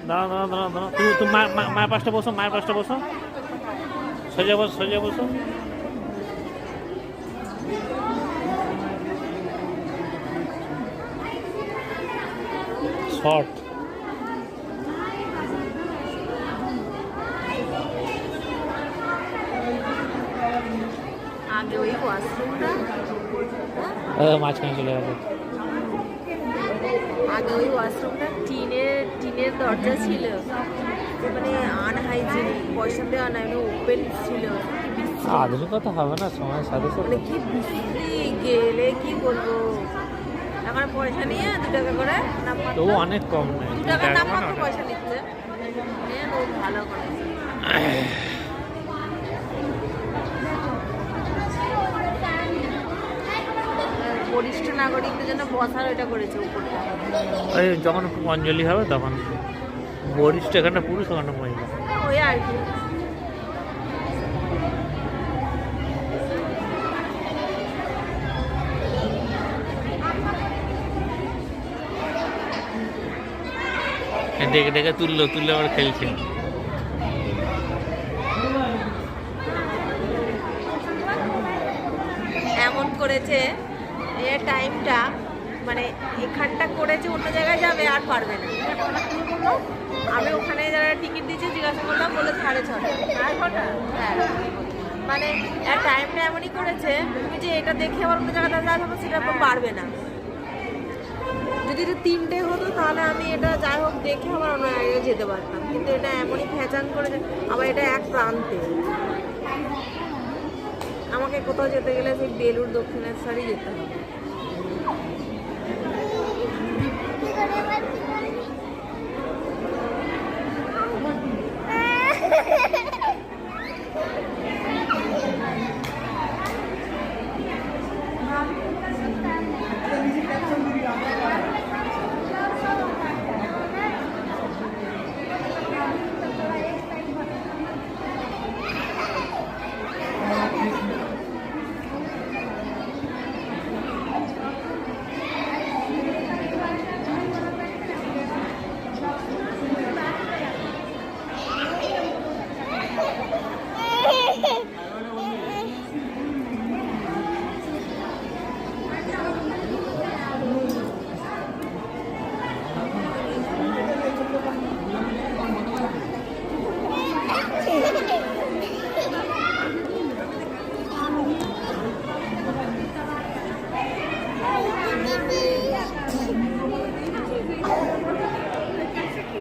দাঁড়া দাঁড়া দাঁড়া দাঁড়া, তুমি মায়ের পাশটা বসো, মায়ের পাশটা বসো, সোজা বসো, সোজা বসো। শর্ট আগে ওই ওয়াশরুমটা, মাঝখানে চলে গেছে। আগে ওই ওয়াশরুমটা টিনের দরজা ছিল, মানে আনহাইজেনিক, পয়সা দেওয়া নাই, ওপেন ছিল। আধুনিকতা হবে না সময়ের সাথে সাথে। মানে কি বিশ্রী গেলে কি বলবো, এখন পয়সা নিয়ে 2 টাকা করে নামমাত্র, তবু অনেক কম নেই, 2 টাকা নামমাত্র পয়সা নিচ্ছে, নিয়ে খুব ভালো করেছে। বরিষ্ঠ নাগরিকদের জন্য বসার ওইটা করেছে উপরটা। ওই যখন খুব অঞ্জলি হবে তখন বরিষ্ঠ, এখানটা পুরুষ, ওখানটা মহিলা। ওই আর কি। ডেকে ডেকে তুললো, তুললে আবার খেলছে। এমন করেছে এ টাইমটা, মানে এখানটা করেছে, অন্য জায়গায় যাবে আর পারবে না। আমি ওখানে যারা টিকিট দিয়েছে জিজ্ঞাসা করলাম, বলে 6:30। হ্যাঁ, মানে টাইমটা এমনই করেছে, তুমি যে এটা দেখে আবার অন্য জায়গাটা যা হবে সেটা পারবে না। যদি এটা 3টে হতো তাহলে আমি এটা যাই হোক দেখে আবার অন্য জায়গায় যেতে পারতাম, কিন্তু এটা এমনই ভেজান করেছে। আবার এটা এক প্রান্তে, আমাকে কোথাও যেতে গেলে সেই বেলুড় দক্ষিণেশ্বরই যেতে হবে।